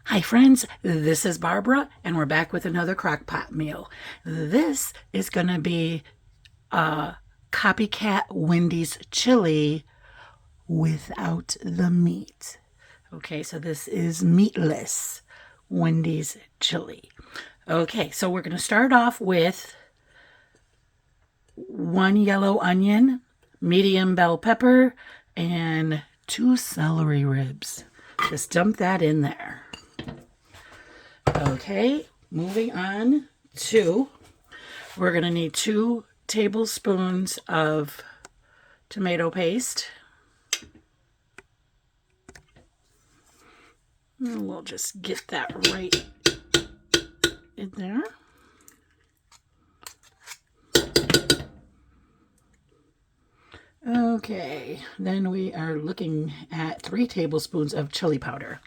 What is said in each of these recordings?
Hi friends, this is Barbara and we're back with another crockpot meal. This is going to be Copycat Wendy's chili without the meat. Okay, so this is meatless Wendy's chili. Okay, so we're going to start off with 1 yellow onion, medium bell pepper, and 2 celery ribs. Just dump that in there. Okay, moving on to, we're going to need 2 tablespoons of tomato paste. And we'll just get that right in there. Okay, then we are looking at 3 tablespoons of chili powder.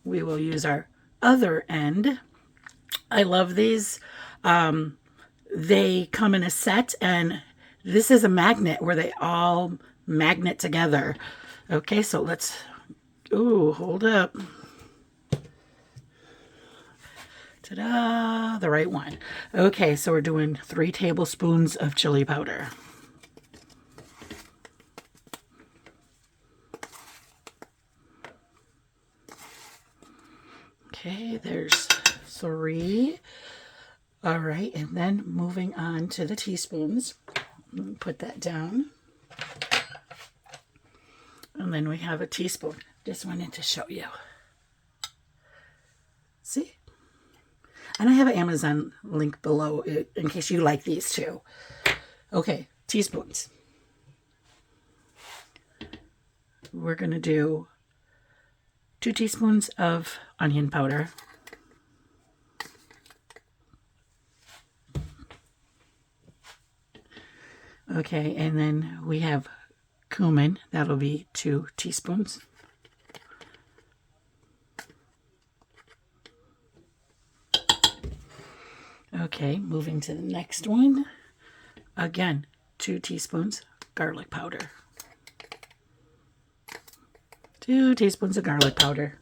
We will use our other end. I love these. They come in a set, and this is a magnet where they all magnet together. Okay, so let's, ooh, hold up. Ta-da, the right one. Okay, so we're doing 3 tablespoons of chili powder. Okay, there's 3. All right, and then moving on to the teaspoons. Put that down. And then we have a teaspoon. Just wanted to show you. See? And I have an Amazon link below in case you like these too. Okay, teaspoons. We're going to do 2 teaspoons of onion powder. Okay, and then we have cumin. That'll be 2 teaspoons. Okay, moving to the next one. Again, 2 teaspoons garlic powder. 2 teaspoons of garlic powder.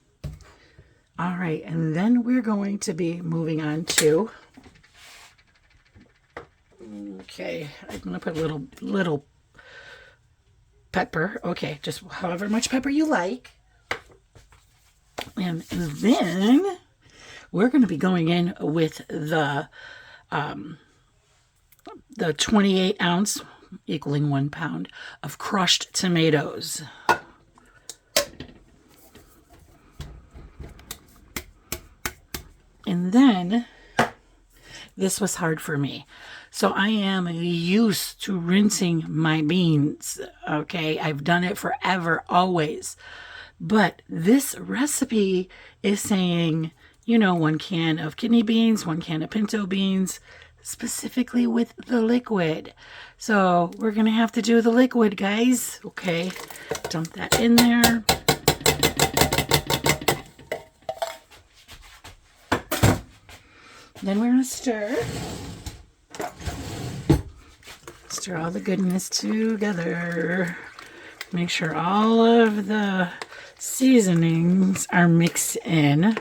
All right, and then we're going to be moving on to, okay, I'm going to put a little pepper. Okay, just however much pepper you like. And then we're going to be going in with the 28 ounce, equaling 1 pound, of crushed tomatoes. And then, this was hard for me. So I am used to rinsing my beans, okay? I've done it forever, always. But this recipe is saying, 1 can of kidney beans, 1 can of pinto beans, specifically with the liquid. So we're going to have to do the liquid, guys. Okay, dump that in there. Then we're going to stir. Stir all the goodness together. Make sure all of the seasonings are mixed in.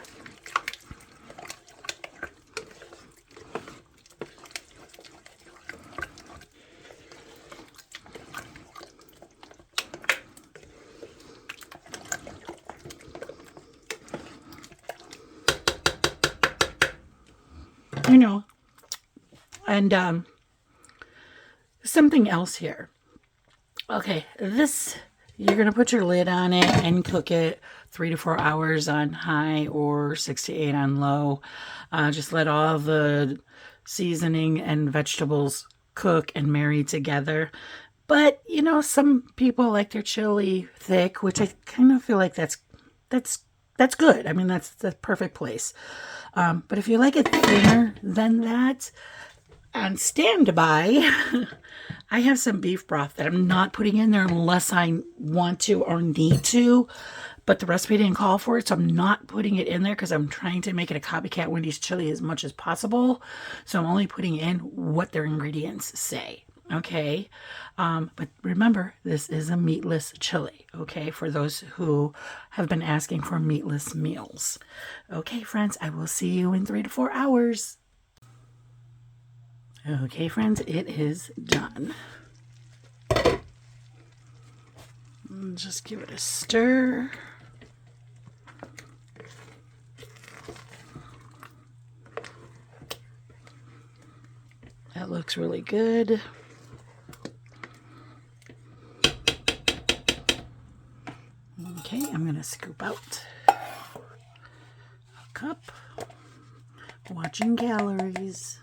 And something else here. Okay, this, you're going to put your lid on it and cook it 3 to 4 hours on high or 6 to 8 on low. Just let all the seasoning and vegetables cook and marry together. But, some people like their chili thick, which I kind of feel like that's good. I mean, that's the perfect place. But if you like it thinner than that, on standby, I have some beef broth that I'm not putting in there unless I want to or need to. But the recipe didn't call for it, so I'm not putting it in there because I'm trying to make it a Copycat Wendy's chili as much as possible. So I'm only putting in what their ingredients say. Okay, but remember, this is a meatless chili, okay, for those who have been asking for meatless meals. Okay, friends, I will see you in 3 to 4 hours. Okay, friends, it is done. Just give it a stir. That looks really good. Okay, I'm going to scoop out a cup. Watching calories.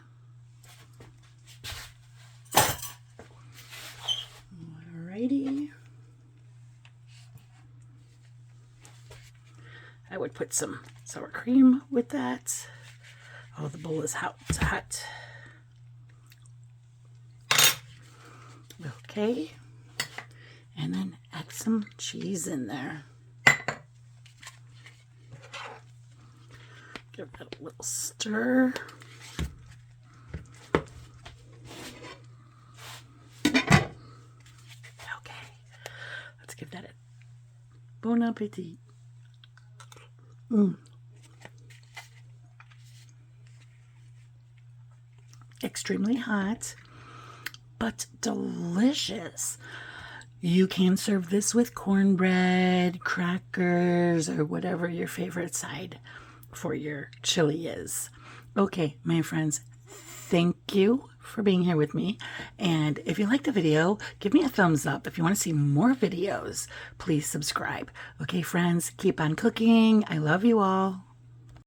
Alrighty. I would put some sour cream with that. Oh, the bowl is hot. It's hot. Okay. And then add some cheese in there. Give that a little stir. Okay. Let's give that a bon appetit. Extremely hot, but delicious. You can serve this with cornbread, crackers, or whatever your favorite side for your chili is. Okay, my friends, thank you for being here with me. And if you liked the video, give me a thumbs up. If you want to see more videos, please subscribe. Okay, friends, keep on cooking. I love you all.